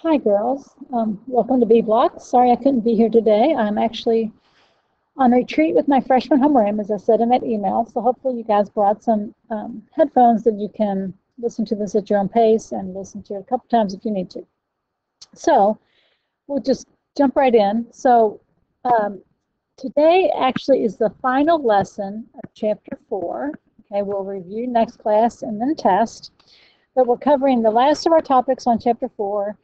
Hi, girls. Welcome to B Block. Sorry I couldn't be here today. I'm actually on retreat with my freshman homeroom, as I said in that email. So hopefully you guys brought some headphones that you can listen to this at your own pace and listen to it a couple times if you need to. So we'll just jump right in. So today actually is the final lesson of Chapter 4. Okay, we'll review next class and then test. But we're covering the last of our topics on Chapter 4.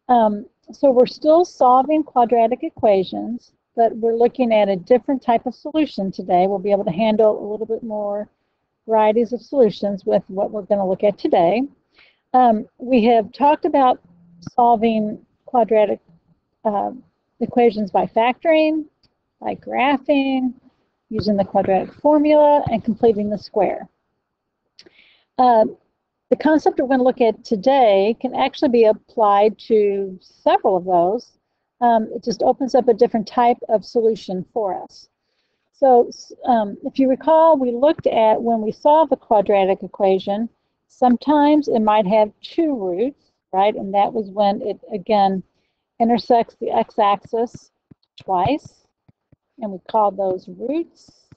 So we're still solving quadratic equations, but we're looking at a different type of solution today. We'll be able to handle a little bit more varieties of solutions with what we're going to look at today. We have talked about solving quadratic equations by factoring, by graphing, using the quadratic formula, and completing the square. The concept we're going to look at today can actually be applied to several of those. It just opens up a different type of solution for us. So if you recall, we looked at when we solve a quadratic equation, sometimes it might have two roots, right? And that was when it, again, intersects the x-axis twice. And we call those roots,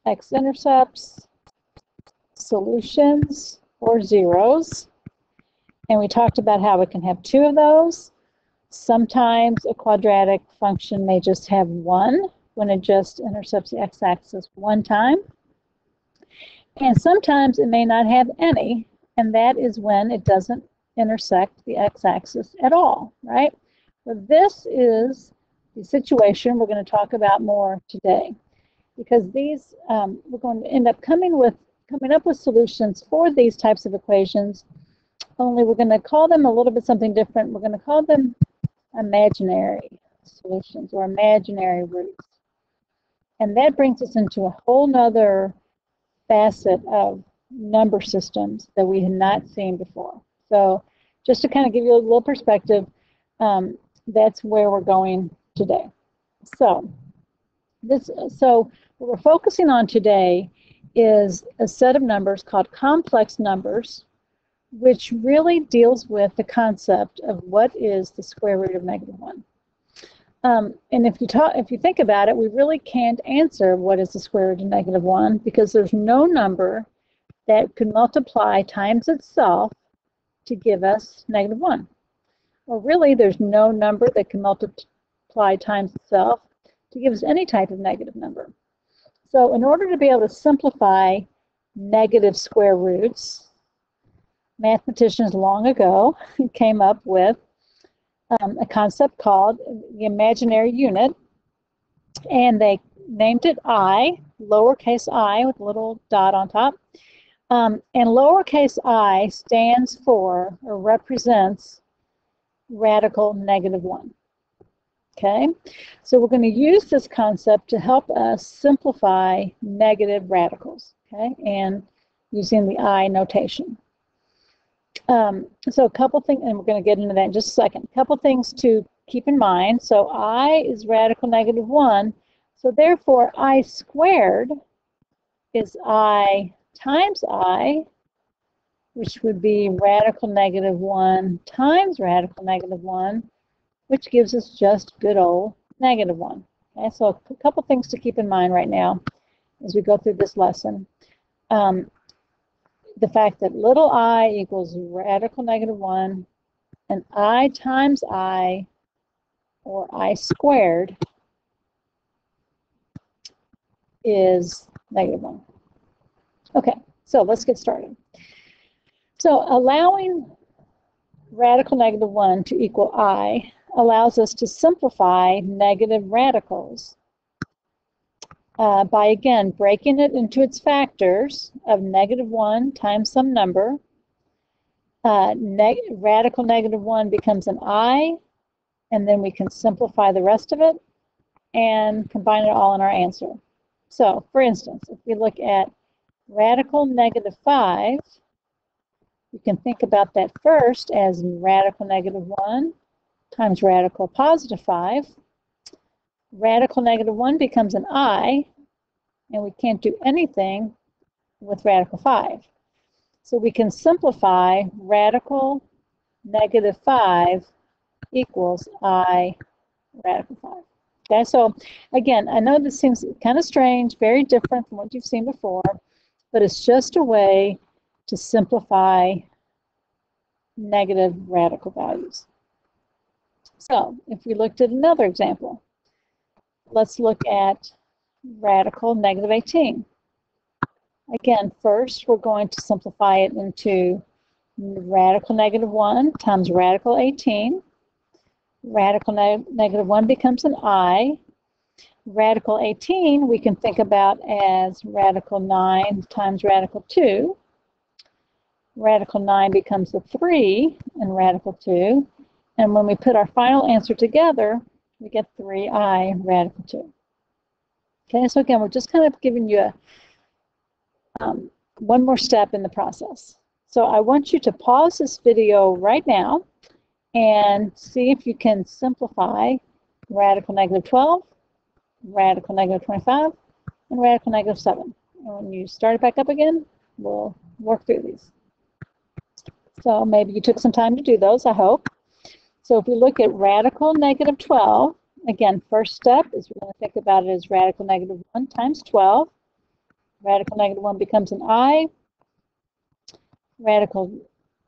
x-intercepts, solutions, or zeros. And we talked about how it can have two of those. Sometimes a quadratic function may just have one when it just intercepts the x-axis one time. And sometimes it may not have any, and that is when it doesn't intersect the x-axis at all, right? So this is the situation we're going to talk about more today, because these, we're going to end up coming up with solutions for these types of equations, only we're going to call them a little bit something different. We're going to call them imaginary solutions or imaginary roots. And that brings us into a whole nother facet of number systems that we had not seen before. So just to kind of give you a little perspective, that's where we're going today. So what we're focusing on today is a set of numbers called complex numbers, which really deals with the concept of what is the square root of -1. And if you think about it, we really can't answer what is the square root of -1 because there's no number that could multiply times itself to give us -1. Or really, there's no number that can multiply times itself to give us any type of negative number. So in order to be able to simplify negative square roots, mathematicians long ago came up with a concept called the imaginary unit, and they named it I, lowercase I with a little dot on top. And lowercase I stands for or represents radical -1. Okay, so we're going to use this concept to help us simplify negative radicals, okay, and using the I notation. So a couple things, and we're going to get into that in just a second. A couple things to keep in mind. So I is radical -1, so therefore I squared is I times I, which would be radical -1 times radical -1, which gives us just good old -1. Okay, so a couple things to keep in mind right now as we go through this lesson. The fact that little I equals radical -1, and I times I, or I squared, is -1. Okay, so let's get started. So allowing radical -1 to equal I allows us to simplify negative radicals by, again, breaking it into its factors of -1 times some number. Radical -1 becomes an I, and then we can simplify the rest of it and combine it all in our answer. So, for instance, if we look at radical -5, you can think about that first as radical -1 times radical +5. Radical -1 becomes an I, and we can't do anything with radical 5. So we can simplify radical -5 equals I radical 5. Okay, so again, I know this seems kind of strange, very different from what you've seen before, but it's just a way to simplify negative radical values. So if we looked at another example, let's look at radical negative 18. Again, first we're going to simplify it into radical negative 1 times radical 18. Radical negative 1 becomes an I. Radical 18 we can think about as radical 9 times radical 2. Radical 9 becomes a 3 in radical 2. And when we put our final answer together, we get 3I radical 2. Okay, so again, we're just kind of giving you one more step in the process. So I want you to pause this video right now and see if you can simplify radical negative 12, radical negative 25, and radical negative 7. And when you start it back up again, we'll work through these. So maybe you took some time to do those, I hope. So if we look at radical negative 12, again, first step is we're going to think about it as radical negative 1 times 12. Radical negative 1 becomes an I. Radical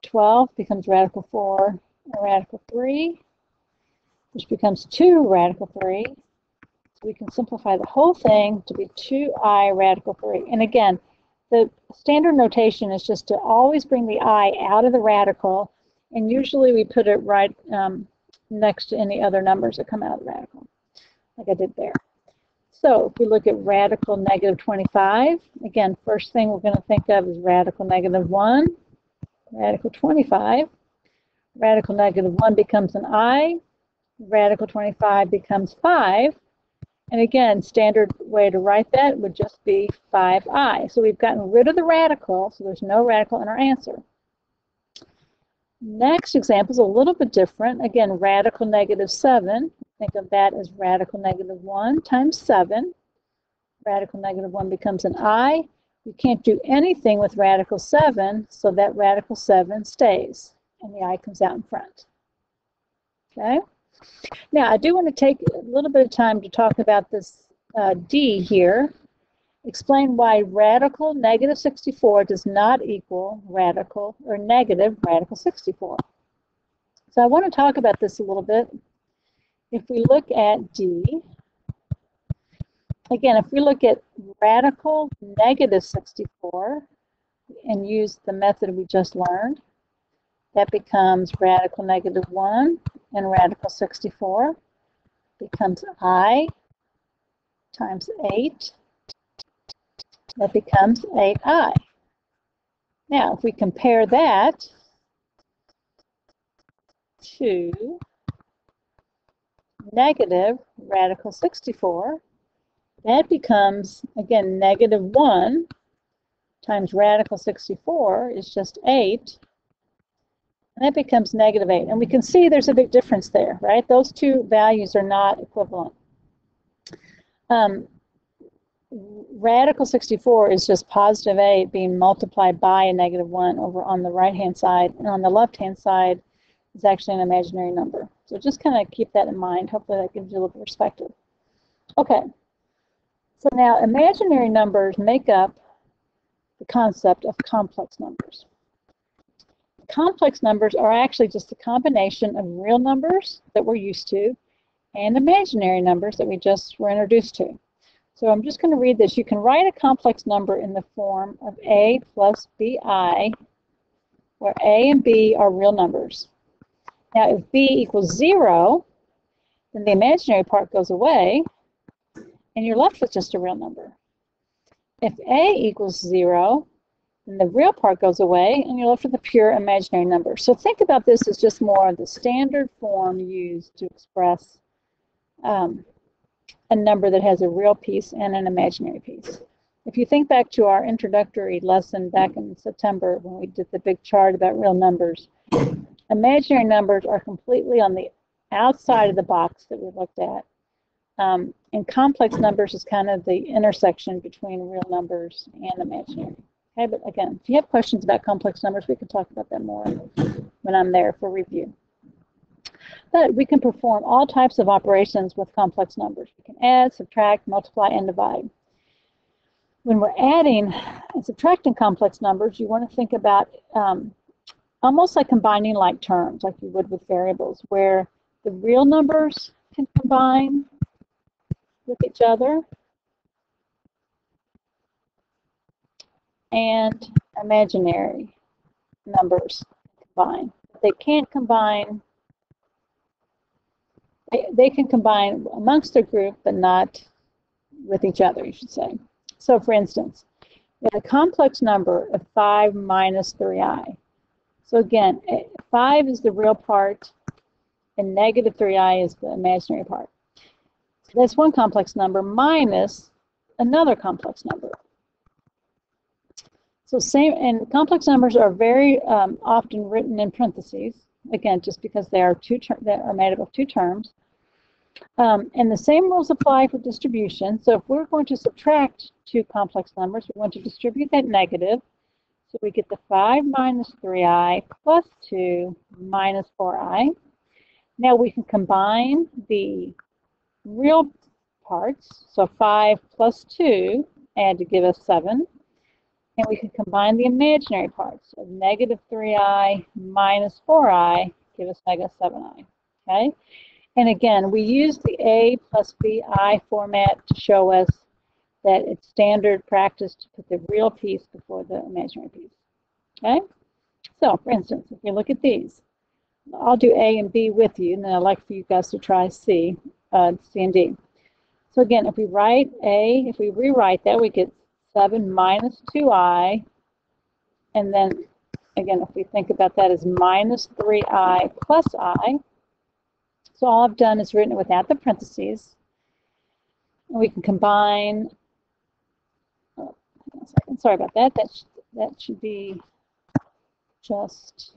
12 becomes radical 4 and radical 3, which becomes 2 radical 3. So we can simplify the whole thing to be 2I radical 3. And again, the standard notation is just to always bring the I out of the radical, and usually we put it right next to any other numbers that come out of the radical, like I did there. So if we look at radical negative 25, again, first thing we're going to think of is radical negative 1, radical 25. Radical negative 1 becomes an I. Radical 25 becomes 5. And again, standard way to write that would just be 5I. So we've gotten rid of the radical, so there's no radical in our answer. Next example is a little bit different. Again, radical negative 7. Think of that as radical negative 1 times 7. Radical negative 1 becomes an I. We can't do anything with radical 7, so that radical 7 stays, and the I comes out in front. Okay? Now, I do want to take a little bit of time to talk about this D here. Explain why radical negative 64 does not equal radical or negative radical 64. So I want to talk about this a little bit. If we look at D, again, if we look at radical negative 64 and use the method we just learned, that becomes radical negative 1 and radical 64 becomes I times 8. That becomes 8I. Now, if we compare that to negative radical 64, that becomes, again, negative 1 times radical 64 is just 8. And that becomes negative 8. And we can see there's a big difference there, right? Those two values are not equivalent. Radical 64 is just positive 8 being multiplied by a negative 1 over on the right-hand side. And on the left-hand side is actually an imaginary number. So just kind of keep that in mind. Hopefully that gives you a little perspective. Okay. So now imaginary numbers make up the concept of complex numbers. Complex numbers are actually just a combination of real numbers that we're used to and imaginary numbers that we just were introduced to. So I'm just going to read this. You can write a complex number in the form of A plus BI, where A and B are real numbers. Now, if B equals 0, then the imaginary part goes away, and you're left with just a real number. If A equals 0, then the real part goes away, and you're left with a pure imaginary number. So think about this as just more of the standard form used to express a number that has a real piece and an imaginary piece. If you think back to our introductory lesson back in September when we did the big chart about real numbers, imaginary numbers are completely on the outside of the box that we looked at. And complex numbers is kind of the intersection between real numbers and imaginary. Okay, but again, if you have questions about complex numbers, we can talk about that more when I'm there for review. But we can perform all types of operations with complex numbers. We can add, subtract, multiply, and divide. When we're adding and subtracting complex numbers, you want to think about almost like combining like terms, like you would with variables, where the real numbers can combine with each other and imaginary numbers combine. They can't combine, they can combine amongst a group, but not with each other, you should say. So for instance, we have a complex number of 5 minus 3i. So again, 5 is the real part, and negative 3i is the imaginary part. So that's one complex number minus another complex number. So same, and complex numbers are very often written in parentheses, again, just because they are made up of two terms. And the same rules apply for distribution. So if we're going to subtract two complex numbers, we want to distribute that negative. So we get the 5 minus 3i plus 2 minus 4i. Now we can combine the real parts. So 5 plus 2 add to give us 7. And we can combine the imaginary parts of negative 3i minus 4i give us negative 7i. Okay? And again, we use the A plus BI format to show us that it's standard practice to put the real piece before the imaginary piece. Okay? So, for instance, if you look at these, I'll do A and B with you, and then I'd like for you guys to try C and D. So again, if we write A, if we rewrite that, we get 7 minus 2i, and then, again, if we think about that as minus 3i plus I, so all I've done is written it without the parentheses. And we can combine, oh, hang on a second, sorry about that, that should be just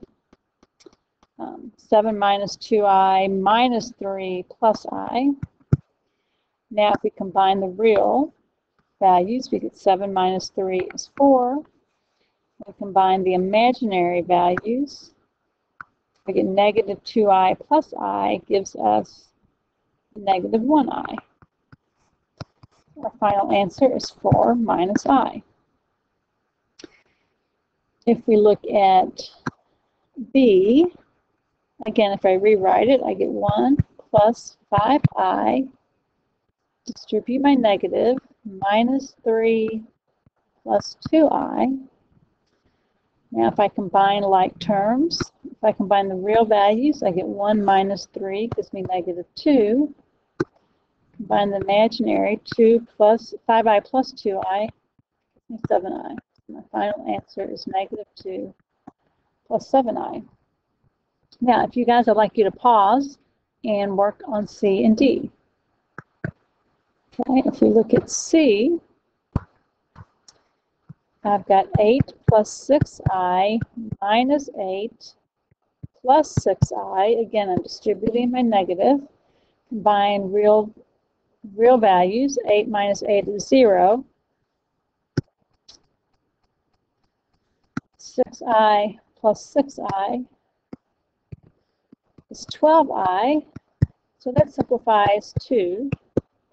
7 minus 2i minus 3 plus I. Now if we combine the real values, we get 7 minus 3 is 4. We combine the imaginary values. We get negative 2i plus I gives us negative 1i. Our final answer is 4 minus I. If we look at B, again, if I rewrite it, I get 1 plus 5i, distribute my negative, minus 3 plus 2i. Now if I combine like terms, if I combine the real values, I get 1 minus 3 gives me negative 2. Combine the imaginary, 2 plus 5i plus 2i gives me 7i. My final answer is negative 2 plus 7i. Now, if you guys, I'd like you to pause and work on C and D. Okay, if we look at C, I've got 8 plus 6i minus 8 plus 6i. Again, I'm distributing my negative. Combine real values. 8 minus 8 is 0. 6i plus 6i is 12i. So that simplifies to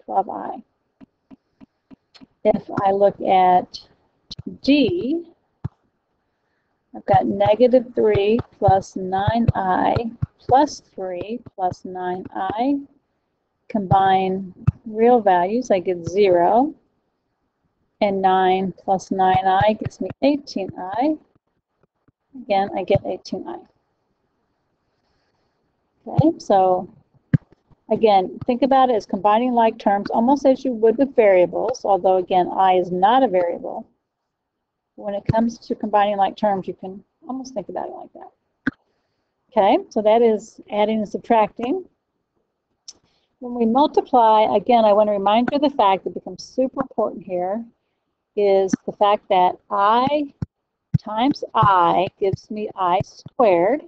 12i. If I look at D, I've got negative 3 plus 9i plus 3 plus 9i. Combine real values, I get 0. And 9 plus 9i gives me 18i. Again, I get 18i. Okay, so again, think about it as combining like terms almost as you would with variables, although again, I is not a variable. When it comes to combining like terms, you can almost think about it like that. Okay, so that is adding and subtracting. When we multiply, again, I want to remind you of the fact that becomes super important here is the fact that I times I gives me I squared.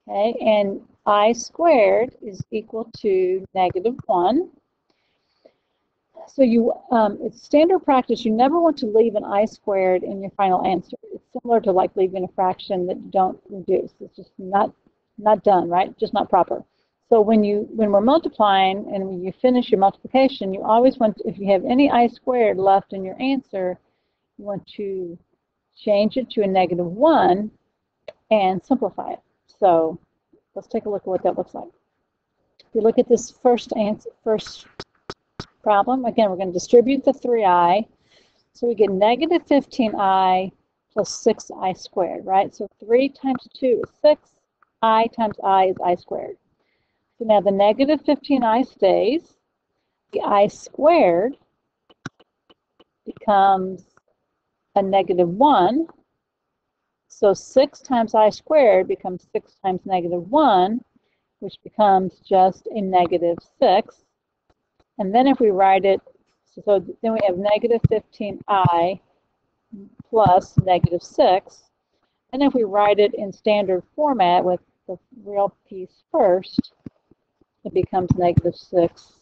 Okay, and I squared is equal to negative 1. So it's standard practice. You never want to leave an I squared in your final answer. It's similar to like leaving a fraction that you don't reduce. It's just not done, right? Just not proper. So when we're multiplying and when you finish your multiplication, you always want to, if you have any I squared left in your answer, you want to change it to a -1 and simplify it. So let's take a look at what that looks like. If you look at this first problem, again, we're going to distribute the 3i. So we get -15i plus 6i squared, right? So 3 times 2 is 6. I times I is I squared. So now the -15i stays. The I squared becomes a -1. So 6 times I squared becomes 6 times -1, which becomes just a -6. And then if we write it, so then we have -15i plus -6. And if we write it in standard format with the real piece first, it becomes -6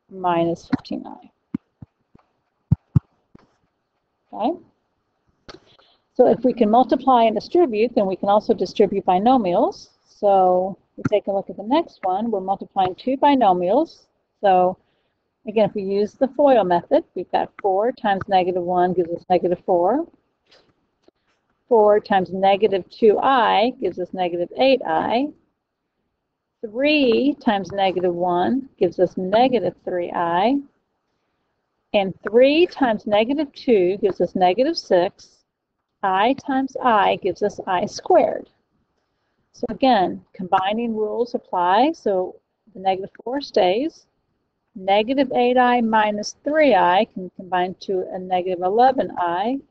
minus 15i. Okay? So if we can multiply and distribute, then we can also distribute binomials. So we take a look at the next one. We're multiplying two binomials. So again, if we use the FOIL method, we've got 4 times -1 gives us -4. 4 times -2i gives us -8i. 3 times -1 gives us -3i. And 3 times -2 gives us -6. I times I gives us I squared. So again, combining rules apply. So the -4 stays. -8i minus 3i can combine to a -11i.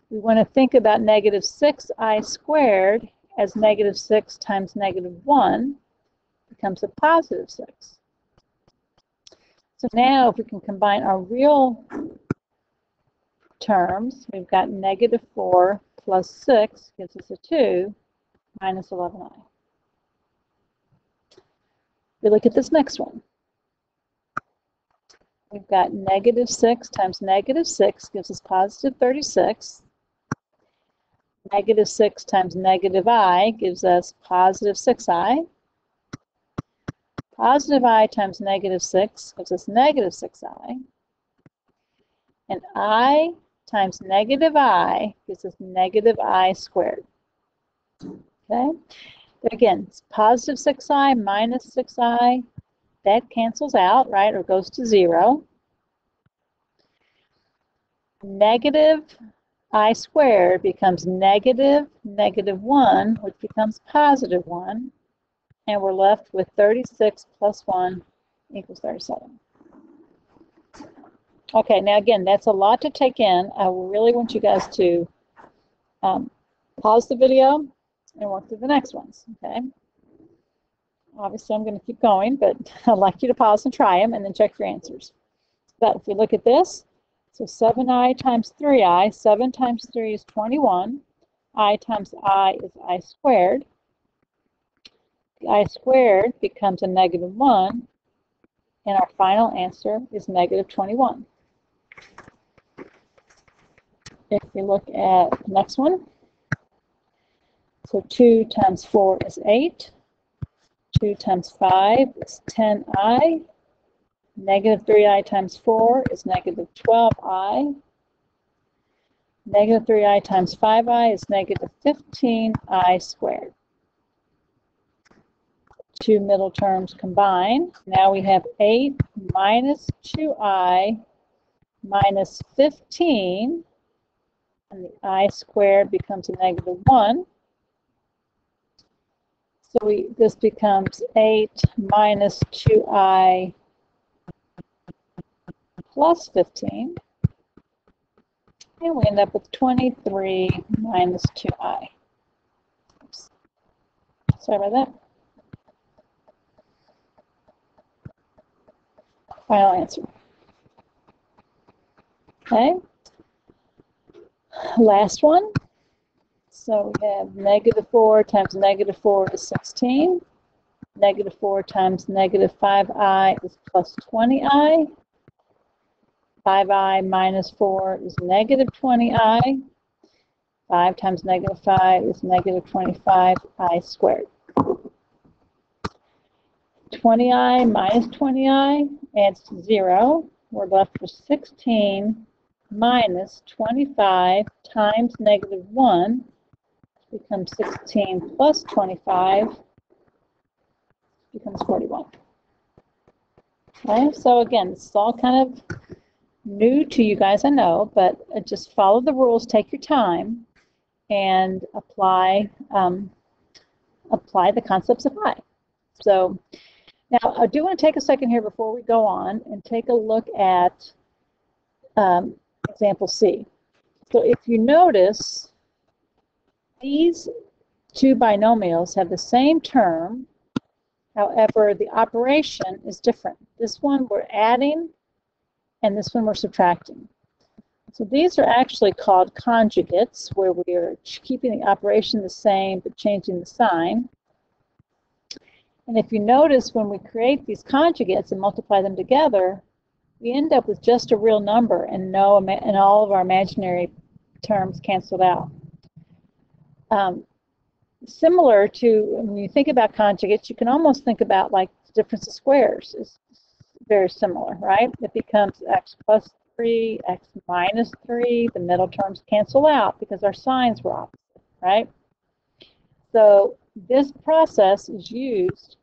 We want to think about -6i squared as -6 times -1 becomes a +6. So now if we can combine our real terms, we've got -4 plus 6 gives us a 2 minus 11i. We look at this next one. We've got -6 times -6 gives us +36. -6 times -i gives us +6i. +i times -6 gives us -6i. And I times -i gives us -i squared. Okay? But again, it's +6i minus 6i. That cancels out, right, or goes to 0. -i squared becomes -1, which becomes +1. And we're left with 36 plus 1 equals 37. Okay, now again, that's a lot to take in. I really want you guys to pause the video and work through the next ones, okay? Obviously, I'm going to keep going, but I'd like you to pause and try them and then check your answers. But if we look at this, so 7i times 3i, 7 times 3 is 21. I times I is I squared. The I squared becomes a -1, and our final answer is -21. If we look at the next one, so 2 times 4 is 8. 2 times 5 is 10i. -3i times 4 is -12i. -3i times 5i is -15i squared. Two middle terms combine. Now we have 8 minus 2i minus 15, and the I squared becomes a -1. So this becomes 8 minus 2i plus 15. And we end up with 23 minus 2i. Oops. Sorry about that. Final answer. Okay. Last one. So we have -4 times -4 is 16. -4 times -5i is plus 20i. 5i minus 4 is -20i. 5 times negative 5 is negative 25i squared. 20i minus 20i adds to 0. We're left with 16 minus 25 times negative 1 becomes 16 plus 25 becomes 41. Okay, so again, this is all kind of new to you guys, I know, but just follow the rules, take your time, and apply the concepts of pi. So now I do want to take a second here before we go on and take a look at example C. So if you notice, these two binomials have the same term, however, the operation is different. This one we're adding, and this one we're subtracting. So these are actually called conjugates, where we are keeping the operation the same but changing the sign. And if you notice, when we create these conjugates and multiply them together, we end up with just a real number and all of our imaginary terms canceled out. Similar to when you think about conjugates, you can almost think about like the difference of squares is very similar, right? It becomes x plus 3, x minus 3. The middle terms cancel out because our signs were opposite, right? So this process is used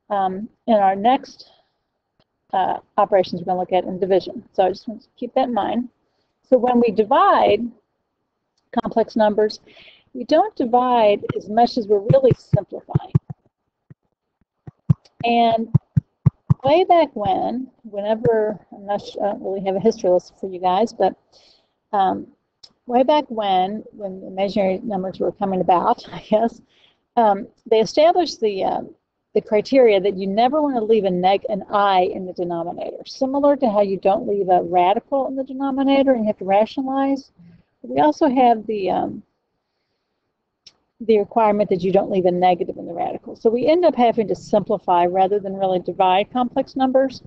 in our next operations we're going to look at in division. So I just want to keep that in mind. So when we divide complex numbers, we don't divide as much as we're really simplifying. And way back whenever, I don't really have a history lesson for you guys, but way back when imaginary numbers were coming about, I guess, they established the criteria that you never want to leave an I in the denominator. Similar to how you don't leave a radical in the denominator and you have to rationalize. We also have the requirement that you don't leave a negative in the radical. So we end up having to simplify rather than really divide complex numbers.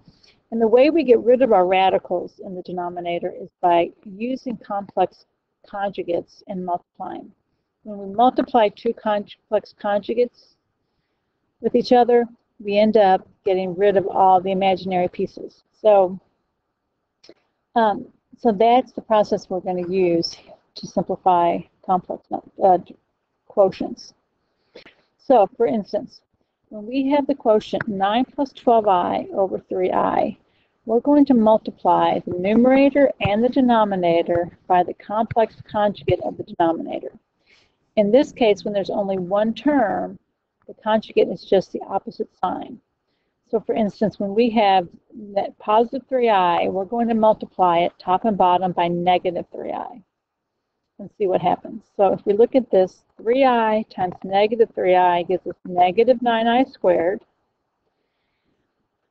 And the way we get rid of our radicals in the denominator is by using complex conjugates and multiplying. When we multiply two complex conjugates with each other, we end up getting rid of all the imaginary pieces. So, so that's the process we're going to use to simplify complex quotients. So, for instance, when we have the quotient 9 plus 12i over 3i, we're going to multiply the numerator and the denominator by the complex conjugate of the denominator. In this case, when there's only one term, the conjugate is just the opposite sign. So, for instance, when we have that positive 3i, we're going to multiply it top and bottom by negative 3i. And see what happens. So if we look at this, 3i times negative 3i gives us negative 9i squared.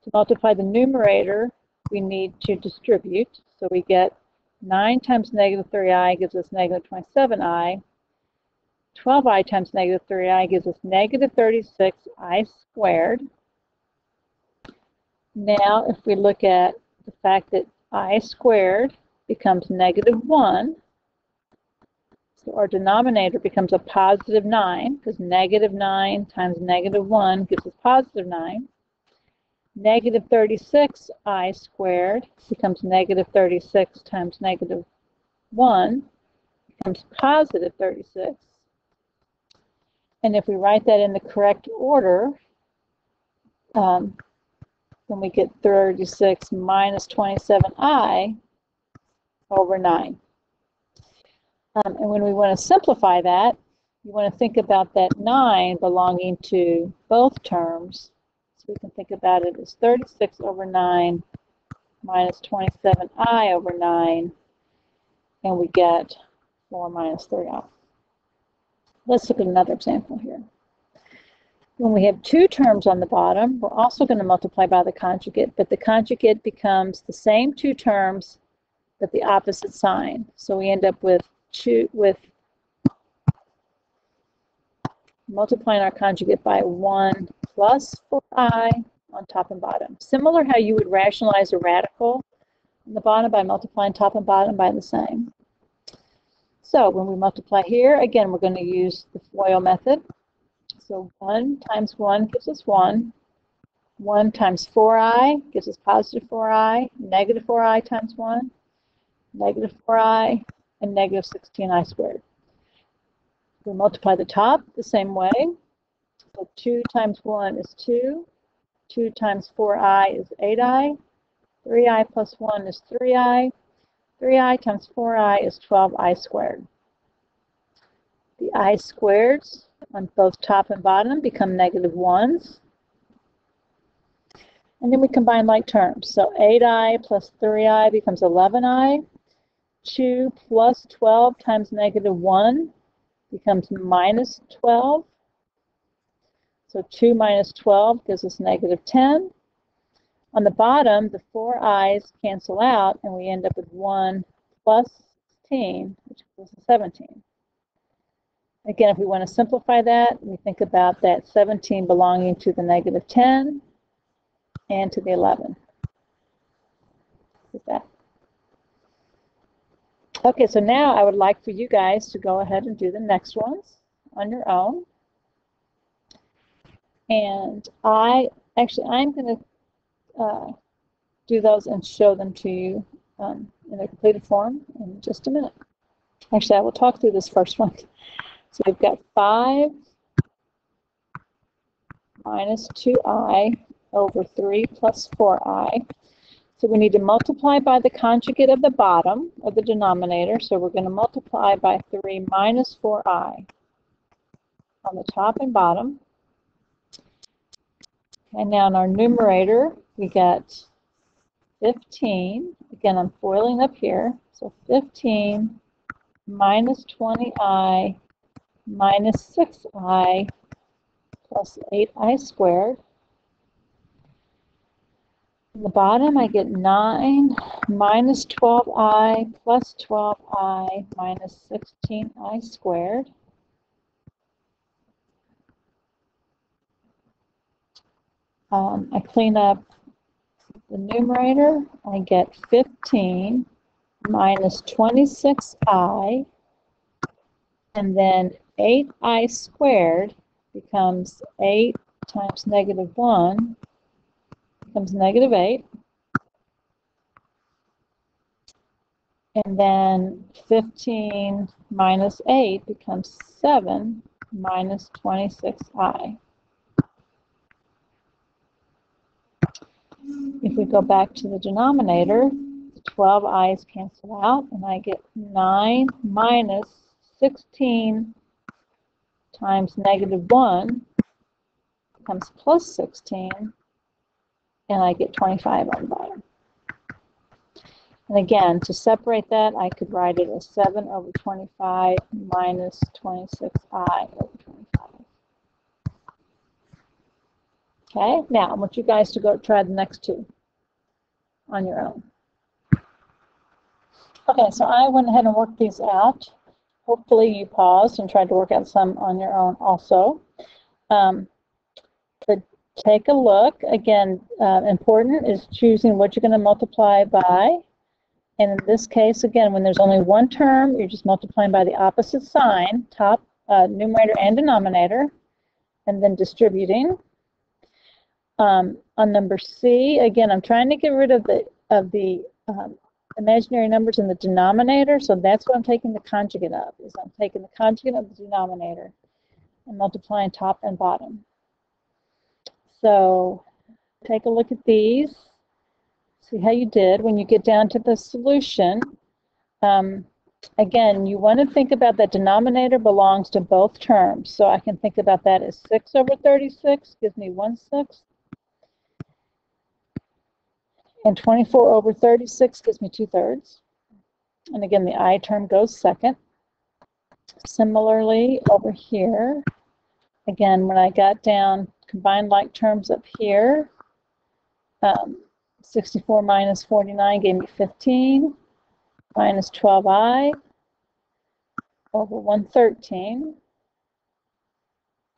To multiply the numerator, we need to distribute. So we get 9 times negative 3i gives us negative 27i. 12i times negative 3i gives us negative 36i squared. Now, if we look at the fact that I squared becomes negative 1, so our denominator becomes a positive 9, because negative 9 times negative 1 gives us positive 9. Negative 36i squared becomes negative 36 times negative 1, becomes positive 36. And if we write that in the correct order, then we get 36 minus 27i over 9. And when we want to simplify that, you want to think about that 9 belonging to both terms. So we can think about it as 36 over 9 minus 27i over 9, and we get 4 minus 3i. Let's look at another example here. When we have two terms on the bottom, we're also going to multiply by the conjugate, but the conjugate becomes the same two terms, but the opposite sign. So we end up with multiplying our conjugate by 1 plus 4i on top and bottom. Similar how you would rationalize a radical on the bottom by multiplying top and bottom by the same. So when we multiply here, again, we're going to use the FOIL method. So 1 times 1 gives us 1. 1 times 4i gives us positive 4i. Negative 4i times 1, negative 4i, and negative 16i squared. We multiply the top the same way. So 2 times 1 is 2. 2 times 4i is 8i. 3i plus 1 is 3i. 3i times 4i is 12i squared. The I squareds on both top and bottom become negative 1s. And then we combine like terms. So 8i plus 3i becomes 11i. 2 plus 12 times negative 1 becomes minus 12. So 2 minus 12 gives us negative 10. On the bottom, the 4 i's cancel out, and we end up with 1 plus 16, which gives us 17. Again, if we want to simplify that, we think about that 17 belonging to the negative 10 and to the 11. With that. Okay, so now I would like for you guys to go ahead and do the next ones on your own. And I'm going to do those and show them to you in a completed form in just a minute. Actually, I will talk through this first one. So we've got 5 minus 2i over 3 plus 4i. So we need to multiply by the conjugate of the bottom, or the denominator. So we're going to multiply by 3 minus 4i on the top and bottom. And now in our numerator, we got 15. Again, I'm foiling up here. So 15 minus 20i minus 6i plus 8i squared. On the bottom, I get 9 minus 12i plus 12i minus 16i squared. I clean up the numerator. I get 15 minus 26i, and then 8i squared becomes 8 times negative 1 becomes negative 8. And then 15 minus 8 becomes 7 minus 26i. If we go back to the denominator, the 12 i's cancel out, and I get 9 minus 16 times negative 1 becomes plus 16, and I get 25 on the bottom. And again, to separate that, I could write it as 7 over 25 minus 26i over 25. Okay, now I want you guys to go try the next two on your own. Okay, so I went ahead and worked these out. Hopefully you paused and tried to work out some on your own also. But take a look. Again, important is choosing what you're going to multiply by. And in this case, again, when there's only one term, you're just multiplying by the opposite sign, top, numerator and denominator, and then distributing. On number C, again, I'm trying to get rid of the imaginary numbers in the denominator, so that's what I'm taking the conjugate of, is I'm taking the conjugate of the denominator and multiplying top and bottom. So take a look at these. See how you did. When you get down to the solution, again, you want to think about that denominator belongs to both terms. So I can think about that as 6 over 36 gives me 1/6. And 24 over 36 gives me 2/3. And again, the I term goes second. Similarly, over here, again, when I got down, combined like terms up here, 64 minus 49 gave me 15, minus 12i over 113.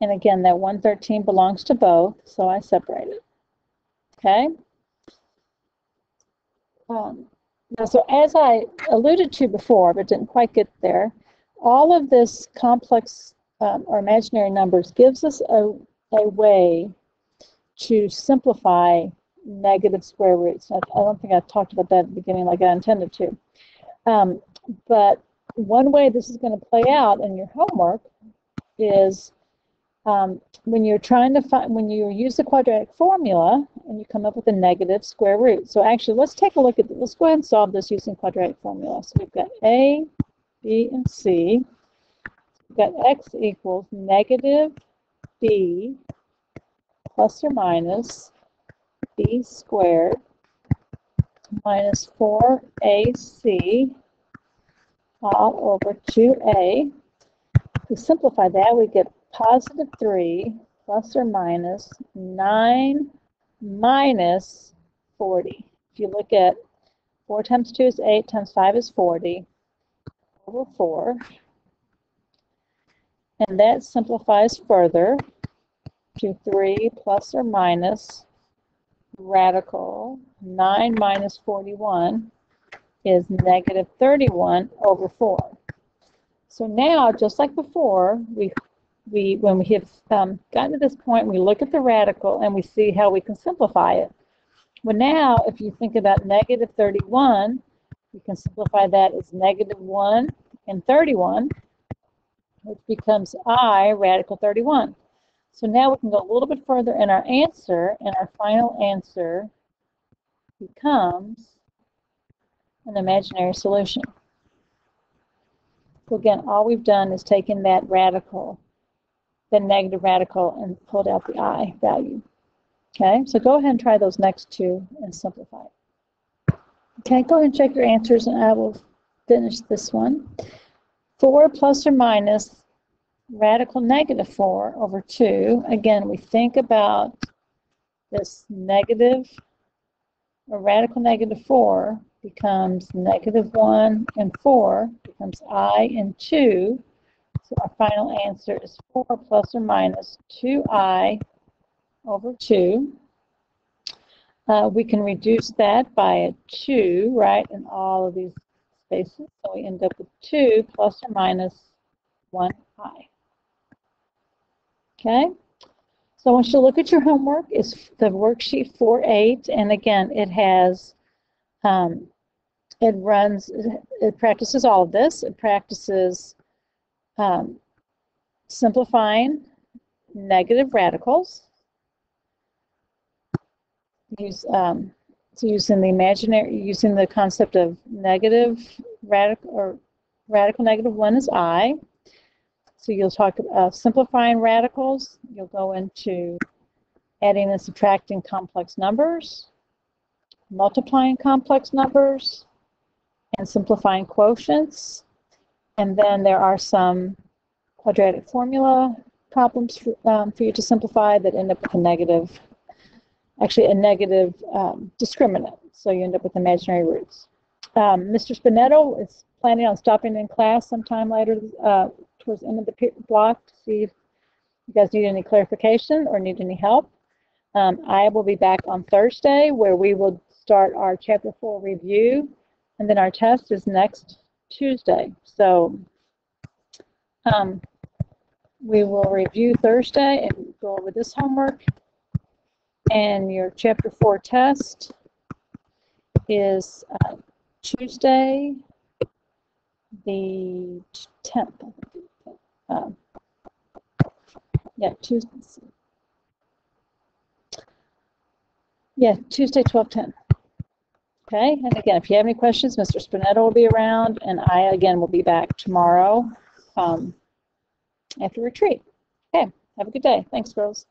And again, that 113 belongs to both, so I separate it. Okay? So as I alluded to before, but didn't quite get there, all of this complex or imaginary numbers gives us a way to simplify negative square roots. I don't think I talked about that at the beginning like I intended to. But one way this is going to play out in your homework is when you're trying to find, when you use the quadratic formula and you come up with a negative square root. So actually, let's take a look at, let's go ahead and solve this using quadratic formula. So we've got A, B, and C. We've got x equals negative b plus or minus b squared minus 4ac all over 2a. If we simplify that, we get positive 3 plus or minus 9 minus 40. If you look at 4 times 2 is 8 times 5 is 40 over 4. And that simplifies further to 3 plus or minus radical 9 minus 41 is negative 31 over 4. So now, just like before, when we have gotten to this point, we look at the radical and we see how we can simplify it. Well, now, if you think about negative 31, you can simplify that as negative 1 and 31, which becomes I radical 31. So now we can go a little bit further in our answer, and our final answer becomes an imaginary solution. So again, all we've done is taken that radical, the negative radical, and pulled out the I value. Okay, so go ahead and try those next two and simplify. Okay, go ahead and check your answers, and I will finish this one. 4 plus or minus radical negative 4 over 2. Again, we think about this negative, or radical negative 4 becomes negative 1 and 4 becomes I and 2. So our final answer is 4 plus or minus 2I over 2. We can reduce that by a 2, right, in all of these spaces. So we end up with 2 plus or minus 1I. Okay? So I want you to look at your homework. It's the worksheet 4.8, and again, it has, it practices all of this. It practices simplifying negative radicals. So using the imaginary, using the concept of negative radical, or radical negative 1 is I. So you'll talk about simplifying radicals. You'll go into adding and subtracting complex numbers, multiplying complex numbers, and simplifying quotients. And then there are some quadratic formula problems for you to simplify that end up with a negative, actually a negative discriminant. So you end up with imaginary roots. Mr. Spinetto is planning on stopping in class sometime later towards the end of the block to see if you guys need any clarification or need any help. I will be back on Thursday, where we will start our Chapter 4 review, and then our test is next Tuesday. So we will review Thursday and go over this homework, and your Chapter 4 test is Tuesday, the 10th. Yeah, Tuesday. Yeah, Tuesday, 12/10. Okay, and again, if you have any questions, Mr. Spinetto will be around, and I, again, will be back tomorrow after retreat. Okay, have a good day. Thanks, girls.